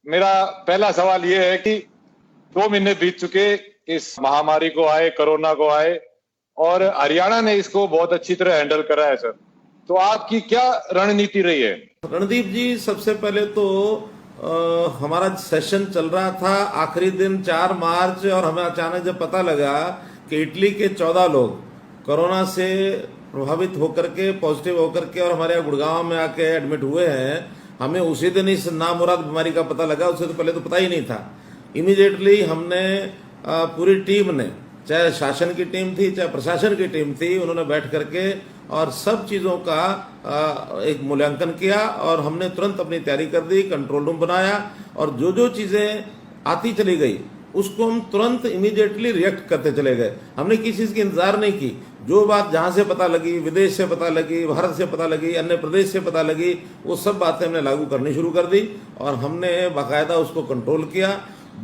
मेरा पहला सवाल ये है कि 2 महीने बीत चुके इस महामारी को आए, कोरोना को आए, और हरियाणा ने इसको बहुत अच्छी तरह हैंडल करा है सर। तो आपकी क्या रणनीति रही है? रणदीप जी, सबसे पहले तो हमारा सेशन चल रहा था, आखिरी दिन 4 मार्च, और हमें अचानक जब पता लगा कि इटली के 14 लोग कोरोना से प्रभावित होकर के, पॉजिटिव होकर के और हमारे यहाँ गुड़गांव में आके एडमिट हुए हैं, हमें उसी दिन इस नामुराद बीमारी का पता लगा। उससे तो पहले तो पता ही नहीं था। इमीडिएटली हमने पूरी टीम ने, चाहे शासन की टीम थी चाहे प्रशासन की टीम थी, उन्होंने बैठ करके और सब चीज़ों का एक मूल्यांकन किया और हमने तुरंत अपनी तैयारी कर दी, कंट्रोल रूम बनाया और जो जो चीज़ें आती चली गई उसको हम तुरंत इमीडिएटली रिएक्ट करते चले गए। हमने किसी चीज़ की इंतजार नहीं की। जो बात जहाँ से पता लगी, विदेश से पता लगी, भारत से पता लगी, अन्य प्रदेश से पता लगी, वो सब बातें हमने लागू करनी शुरू कर दी और हमने बाकायदा उसको कंट्रोल किया।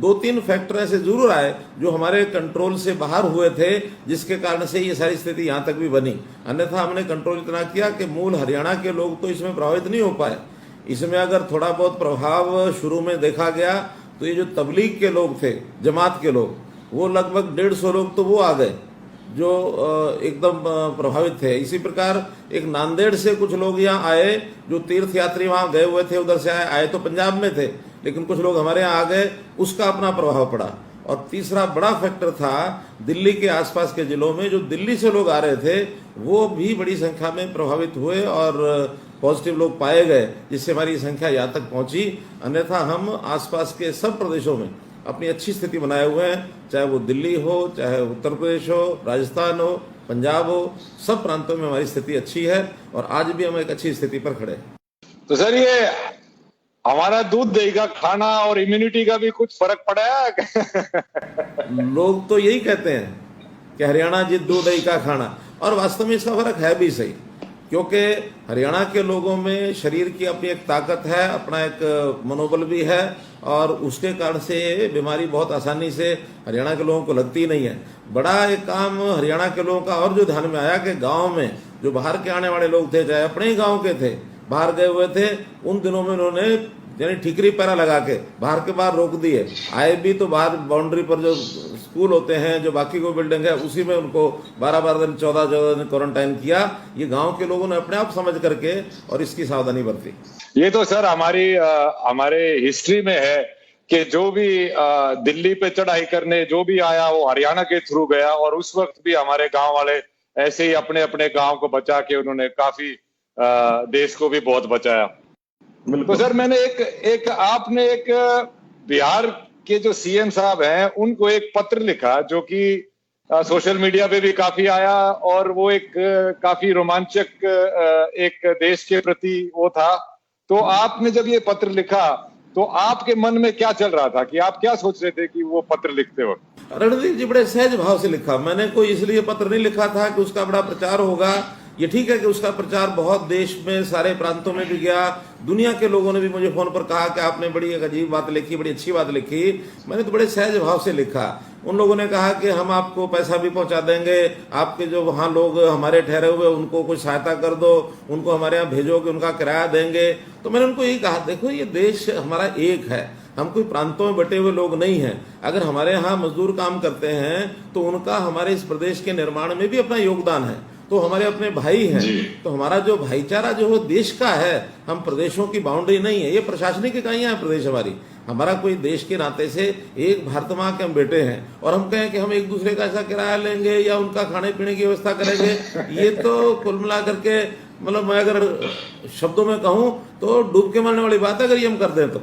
2-3 फैक्टर ऐसे जरूर आए जो हमारे कंट्रोल से बाहर हुए थे, जिसके कारण से ये सारी स्थिति यहाँ तक भी बनी। अन्यथा हमने कंट्रोल इतना किया कि मूल हरियाणा के लोग तो इसमें प्रभावित नहीं हो पाए। इसमें अगर थोड़ा बहुत प्रभाव शुरू में देखा गया तो ये जो तबलीग के लोग थे, जमात के लोग, वो लगभग 150 लोग तो वो आ गए जो एकदम प्रभावित थे। इसी प्रकार एक नांदेड़ से कुछ लोग यहाँ आए जो तीर्थ यात्री वहाँ गए हुए थे, उधर से आए तो पंजाब में थे, लेकिन कुछ लोग हमारे यहाँ आ गए, उसका अपना प्रभाव पड़ा। और तीसरा बड़ा फैक्टर था दिल्ली के आसपास के जिलों में, जो दिल्ली से लोग आ रहे थे वो भी बड़ी संख्या में प्रभावित हुए और पॉजिटिव लोग पाए गए, जिससे हमारी संख्या यहाँ तक पहुंची। अन्यथा हम आसपास के सब प्रदेशों में अपनी अच्छी स्थिति बनाए हुए हैं, चाहे वो दिल्ली हो, चाहे उत्तर प्रदेश हो, राजस्थान हो, पंजाब हो, सब प्रांतों में हमारी स्थिति अच्छी है और आज भी हम एक अच्छी स्थिति पर खड़े हैं। तो सर, ये हमारा दूध दही का खाना और इम्यूनिटी का भी कुछ फर्क पड़ा है? लोग तो यही कहते हैं कि हरियाणा जित दूध दही का खाना, और वास्तव में इसका फर्क है भी सही, क्योंकि हरियाणा के लोगों में शरीर की अपनी एक ताकत है, अपना एक मनोबल भी है और उसके कारण से बीमारी बहुत आसानी से हरियाणा के लोगों को लगती नहीं है। बड़ा एक काम हरियाणा के लोगों का और जो ध्यान में आया कि गांव में जो बाहर के आने वाले लोग थे, चाहे अपने ही गांव के थे, बाहर गए हुए थे, उन दिनों में उन्होंने यानी ठीकरी पैरा लगा के बाहर के बाहर रोक दिए। आए भी तो बाहर बाउंड्री पर जो स्कूल होते हैं, जो बाकी कोई बिल्डिंग है, उसी में उनको 12-12 दिन 14-14 दिन क्वारंटाइन किया। ये गांव के लोगों ने अपने आप समझ करके और इसकी सावधानी बरती। ये तो सर हमारे हिस्ट्री में है कि जो भी दिल्ली पे चढ़ाई करने जो भी आया वो हरियाणा के थ्रू गया, और उस वक्त भी हमारे गांव वाले ऐसे ही अपने अपने गांव को बचा के उन्होंने काफी देश को भी बहुत बचाया। तो सर, मैंने आपने एक बिहार के जो सीएम साहब हैं उनको एक पत्र लिखा जो कि सोशल मीडिया पे भी काफी आया, और वो एक काफी रोमांचक एक देश के प्रति वो था। तो आपने जब ये पत्र लिखा तो आपके मन में क्या चल रहा था, कि आप क्या सोच रहे थे कि वो पत्र लिखते वक्त? रणदीप जी, बड़े सहज भाव से लिखा। मैंने कोई इसलिए पत्र नहीं लिखा था कि उसका बड़ा प्रचार होगा। ये ठीक है कि उसका प्रचार बहुत देश में सारे प्रांतों में भी गया, दुनिया के लोगों ने भी मुझे फोन पर कहा कि आपने बड़ी एक अजीब बात लिखी, बड़ी अच्छी बात लिखी। मैंने तो बड़े सहज भाव से लिखा। उन लोगों ने कहा कि हम आपको पैसा भी पहुंचा देंगे, आपके जो वहाँ लोग हमारे ठहरे हुए उनको कुछ सहायता कर दो, उनको हमारे यहाँ भेजोगे, उनका किराया देंगे। तो मैंने उनको यही कहा, देखो ये देश हमारा एक है, हम कोई प्रांतों में बटे हुए लोग नहीं हैं। अगर हमारे यहाँ मजदूर काम करते हैं तो उनका हमारे इस प्रदेश के निर्माण में भी अपना योगदान है, तो हमारे अपने भाई हैं। तो हमारा जो भाईचारा जो है देश का है, हम प्रदेशों की बाउंड्री नहीं है। ये प्रशासनिक इकाइयां हैं प्रदेश हमारा कोई देश के नाते से एक भारत माँ के हम बेटे हैं, और हम कहें कि हम एक दूसरे का ऐसा किराया लेंगे या उनका खाने पीने की व्यवस्था करेंगे, ये तो कुल मिला करके मतलब मैं अगर शब्दों में कहूँ तो डूब के मरने वाली बात है। अगर ये हम कर दें तो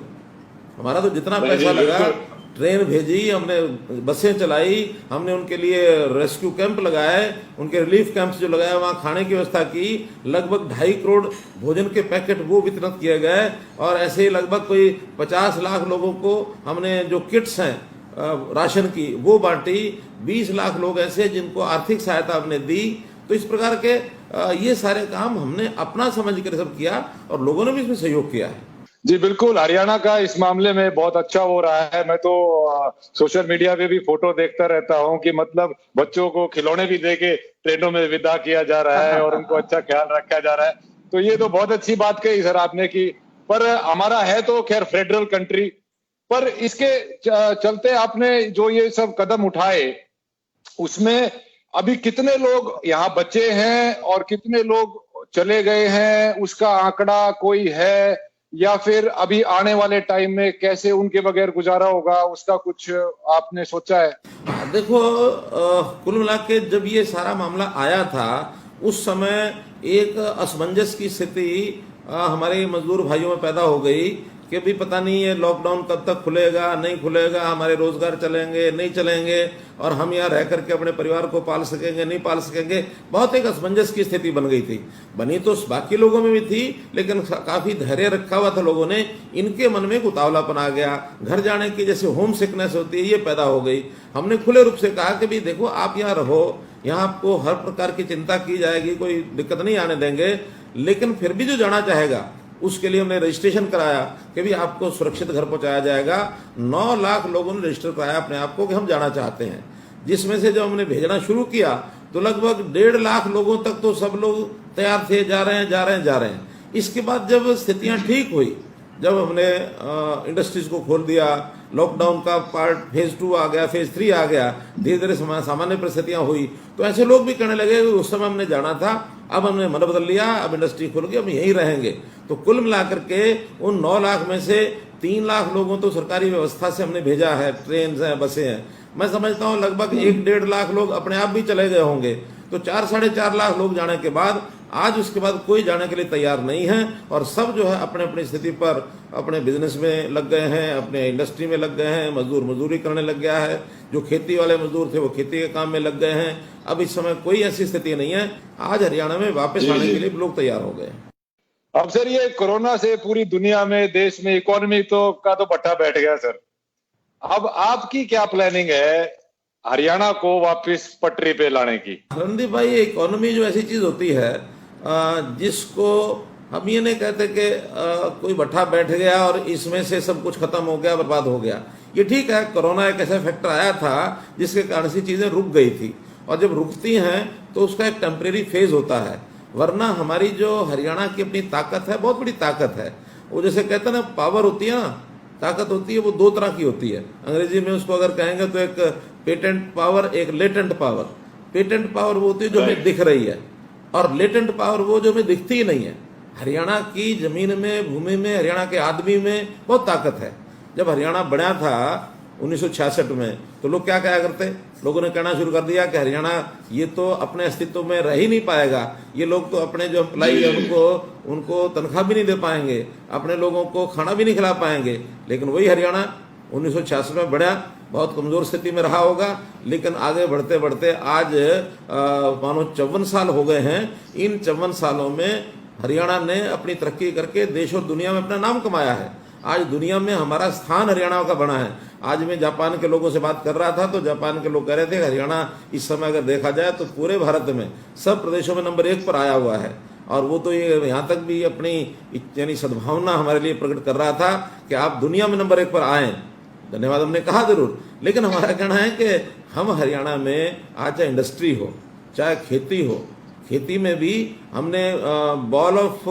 हमारा तो जितना पैसा लगा, ट्रेन भेजी हमने, बसें चलाई हमने, उनके लिए रेस्क्यू कैंप लगाए, उनके रिलीफ कैंप्स जो लगाए, वहाँ खाने की व्यवस्था की, लगभग 2.5 करोड़ भोजन के पैकेट वो वितरित किए गए, और ऐसे ही लगभग कोई 50 लाख लोगों को हमने जो किट्स हैं राशन की वो बांटी। 20 लाख लोग ऐसे जिनको आर्थिक सहायता हमने दी। तो इस प्रकार के ये सारे काम हमने अपना समझ कर सब किया और लोगों ने भी इसमें सहयोग किया है। जी बिल्कुल, हरियाणा का इस मामले में बहुत अच्छा हो रहा है। मैं तो सोशल मीडिया पे भी फोटो देखता रहता हूँ कि मतलब बच्चों को खिलौने भी देके ट्रेनों में विदा किया जा रहा है और उनको अच्छा ख्याल रखा जा रहा है। तो ये तो बहुत अच्छी बात कही सर आपने की। पर हमारा है तो खैर फेडरल कंट्री, पर इसके चलते आपने जो ये सब कदम उठाए, उसमें अभी कितने लोग यहाँ बचे हैं और कितने लोग चले गए हैं, उसका आंकड़ा कोई है? या फिर अभी आने वाले टाइम में कैसे उनके बगैर गुजारा होगा, उसका कुछ आपने सोचा है? देखो, कुल मिला के जब ये सारा मामला आया था उस समय एक असमंजस की स्थिति हमारे मजदूर भाइयों में पैदा हो गई कि भी पता नहीं ये लॉकडाउन कब तक खुलेगा, नहीं खुलेगा, हमारे रोजगार चलेंगे नहीं चलेंगे, और हम यहाँ रह करके अपने परिवार को पाल सकेंगे नहीं पाल सकेंगे। बहुत एक असमंजस की स्थिति बन गई थी। बनी तो बाकी लोगों में भी थी, लेकिन काफी धैर्य रखा हुआ था लोगों ने। इनके मन में एक उतावलापन आ गया, घर जाने की जैसे होम सिकनेस होती है ये पैदा हो गई। हमने खुले रूप से कहा कि भाई देखो, आप यहाँ रहो, यहाँ आपको हर प्रकार की चिंता की जाएगी, कोई दिक्कत नहीं आने देंगे, लेकिन फिर भी जो जाना चाहेगा उसके लिए हमने रजिस्ट्रेशन कराया कि भी आपको सुरक्षित घर पहुंचाया जाएगा। 9 लाख लोगों ने रजिस्टर कराया अपने आप को कि हम जाना चाहते हैं, जिसमें से जब हमने भेजना शुरू किया तो लगभग 1.5 लाख लोगों तक तो सब लोग तैयार थे, जा रहे हैं। इसके बाद जब स्थितियां ठीक हुई, जब हमने इंडस्ट्रीज को खोल दिया, लॉकडाउन का पार्ट फेज 2 आ गया, फेज 3 आ गया, धीरे धीरे सामान्य परिस्थितियां हुई, तो ऐसे लोग भी कहने लगे उस समय हमने जाना था, अब हमने मन बदल लिया, अब इंडस्ट्री खुल गई, हम यहीं रहेंगे। तो कुल मिलाकर के उन 9 लाख में से 3 लाख लोगों तो सरकारी व्यवस्था से हमने भेजा है, ट्रेन हैं, बसें हैं। मैं समझता हूं लगभग 1-1.5 लाख लोग अपने आप भी चले गए होंगे। तो 4-4.5 लाख लोग जाने के बाद आज उसके बाद कोई जाने के लिए तैयार नहीं है, और सब जो है अपने अपनी स्थिति पर अपने बिजनेस में लग गए हैं, अपने इंडस्ट्री में लग गए हैं। मजदूर मजदूरी करने लग गया है, जो खेती वाले मजदूर थे वो खेती के काम में लग गए हैं। अब इस समय कोई ऐसी स्थिति नहीं है, आज हरियाणा में वापस आने के लिए लोग तैयार हो गए। अब सर, ये कोरोना से पूरी दुनिया में, देश में इकोनॉमी का तो पट्टा बैठ गया सर। अब आपकी क्या प्लानिंग है हरियाणा को वापस पटरी पे लाने की? रणदीप भाई, इकोनॉमी जो ऐसी चीज होती है जिसको हम ये नहीं कहते कि कोई भट्ठा बैठ गया और इसमें से सब कुछ खत्म हो गया, बर्बाद हो गया। ये ठीक है, कोरोना एक ऐसा फैक्टर आया था जिसके कारण से चीजें रुक गई थी, और जब रुकती हैं तो उसका एक टेम्परेरी फेज होता है। वरना हमारी जो हरियाणा की अपनी ताकत है, बहुत बड़ी ताकत है। वो जैसे कहते हैं ना, पावर होती है ना, ताकत होती है, वो 2 तरह की होती है। अंग्रेजी में उसको अगर कहेंगे तो एक पेटेंट पावर, एक लेटेंट पावर। पेटेंट पावर वो होती है जो हमें दिख रही है, और लेटेंट पावर वो जो हमें दिखती ही नहीं है। हरियाणा की जमीन में, भूमि में, हरियाणा के आदमी में बहुत ताकत है। जब हरियाणा बना था 1966 में, तो लोग क्या कहा करते, लोगों ने कहना शुरू कर दिया कि हरियाणा ये तो अपने अस्तित्व में रह ही नहीं पाएगा, ये लोग तो अपने जो एम्प्लॉई है उनको तनख्वाह भी नहीं दे पाएंगे, अपने लोगों को खाना भी नहीं खिला पाएंगे। लेकिन वही हरियाणा 1966 में बढ़ा, बहुत कमजोर स्थिति में रहा होगा, लेकिन आगे बढ़ते बढ़ते आज मानो 54 साल हो गए हैं। इन 54 सालों में हरियाणा ने अपनी तरक्की करके देश और दुनिया में अपना नाम कमाया है। आज दुनिया में हमारा स्थान हरियाणा का बना है। आज मैं जापान के लोगों से बात कर रहा था, तो जापान के लोग कह रहे थे कि हरियाणा इस समय अगर देखा जाए तो पूरे भारत में सब प्रदेशों में नंबर 1 पर आया हुआ है। और वो तो ये यहाँ तक भी अपनी यानी सद्भावना हमारे लिए प्रकट कर रहा था कि आप दुनिया में नंबर 1 पर आए। धन्यवाद हमने कहा जरूर, लेकिन हमारा कहना है कि हम हरियाणा में आज चाहे इंडस्ट्री हो, चाहे खेती हो, खेती में भी हमने ball of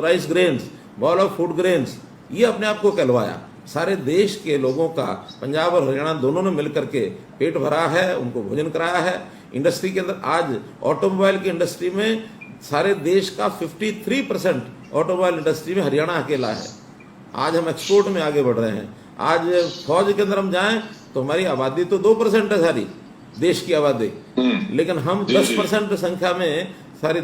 rice grains, ball of food grains, ये अपने आप को कहलवाया। सारे देश के लोगों का, पंजाब और हरियाणा दोनों ने मिलकर के पेट भरा है, उनको भोजन कराया है। इंडस्ट्री के अंदर आज ऑटोमोबाइल की इंडस्ट्री में सारे देश का 53% ऑटोमोबाइल इंडस्ट्री में हरियाणा अकेला है। आज हम एक्सपोर्ट में आगे बढ़ रहे हैं। आज फौज के अंदर हम जाएं तो हमारी आबादी तो 2% है सारी देश की आबादी, लेकिन हम 10% संख्या में सारी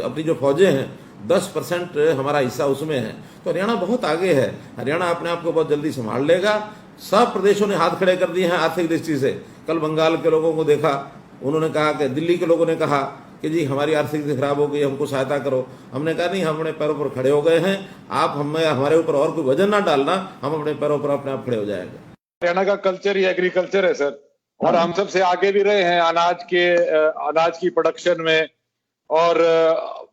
अपनी जो फौजें हैं 10% हमारा हिस्सा उसमें है। तो हरियाणा बहुत आगे है। हरियाणा अपने आप को बहुत जल्दी संभाल लेगा। सब प्रदेशों ने हाथ खड़े कर दिए हैं आर्थिक दृष्टि से। कल बंगाल के लोगों को देखा, उन्होंने कहा कि दिल्ली के लोगों ने कहा कि जी हमारी आर्थिक स्थिति खराब हो गई, हमको सहायता करो। हमने कहा नहीं, हम अपने पैरों पर खड़े हो गए हैं, आप हमें हमारे ऊपर और कोई वजन ना डालना, हम अपने पैरों पर अपने आप खड़े हो जाएंगे। हरियाणा का कल्चर ही एग्रीकल्चर है सर, और हम सबसे आगे भी रहे हैं अनाज की प्रोडक्शन में। और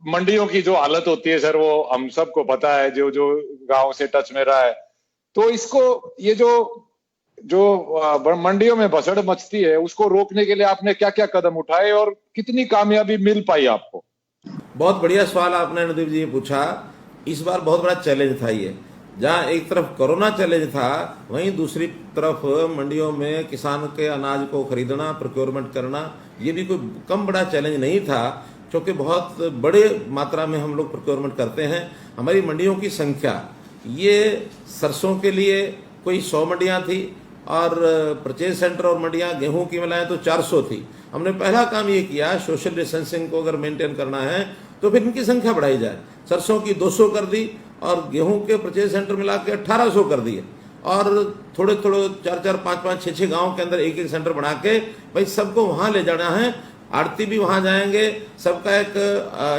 मंडियों की जो हालत होती है सर, वो हम सबको पता है, जो जो गांव से टच में रहा है। तो इसको, ये जो मंडियों में भसड़ मचती है, उसको रोकने के लिए आपने क्या क्या कदम उठाए और कितनी कामयाबी मिल पाई आपको? बहुत बढ़िया सवाल आपने नदीप जी पूछा। इस बार बहुत बड़ा चैलेंज था ये। जहाँ एक तरफ कोरोना चैलेंज था, वहीं दूसरी तरफ मंडियों में किसान के अनाज को खरीदना, प्रोक्योरमेंट करना, ये भी कोई कम बड़ा चैलेंज नहीं था, क्योंकि बहुत बड़े मात्रा में हम लोग प्रोक्योरमेंट करते हैं। हमारी मंडियों की संख्या, ये सरसों के लिए कोई 100 मंडियाँ थी और परचेज सेंटर और मंडियाँ गेहूं की मिलाएं तो 400 थी। हमने पहला काम ये किया, सोशल डिस्टेंसिंग को अगर मेंटेन करना है तो फिर इनकी संख्या बढ़ाई जाए। सरसों की 200 कर दी और गेहूं के परचेज सेंटर मिला के 1800 कर दिए, और थोड़े थोड़े 4-4, 5-5, 6-6 गाँव के अंदर एक एक सेंटर बना के भाई सबको वहाँ ले जाना है। आड़ती भी वहां जाएंगे, सबका एक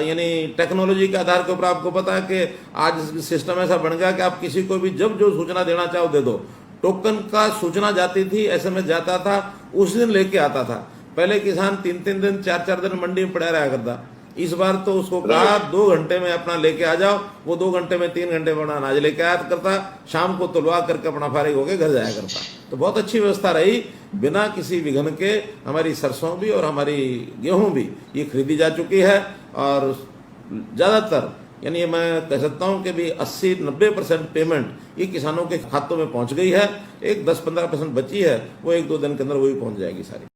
यानी टेक्नोलॉजी के आधार के ऊपर आपको पता है कि आज सिस्टम ऐसा बन गया कि आप किसी को भी जब जो सूचना देना चाहो दे दो। टोकन का सूचना जाती थी, एसएमएस जाता था, उस दिन लेके आता था। पहले किसान 3-3 दिन 4-4 दिन मंडी में पड़ा रहा करता। इस बार तो उसको कहा 2 घंटे में अपना लेके आ जाओ, वो 2 घंटे में 3 घंटे में अपना अनाज लेके आया करता, शाम को तुलवा करके अपना फारिग होकर घर जाया करता। तो बहुत अच्छी व्यवस्था रही, बिना किसी विघ्न के हमारी सरसों भी और हमारी गेहूं भी ये खरीदी जा चुकी है। और ज़्यादातर यानी मैं कह सकता हूं कि भी 80-90% पेमेंट ये किसानों के खातों में पहुंच गई है। एक 10-15% बची है, वो 1-2 दिन के अंदर वो भी पहुंच जाएगी सारी।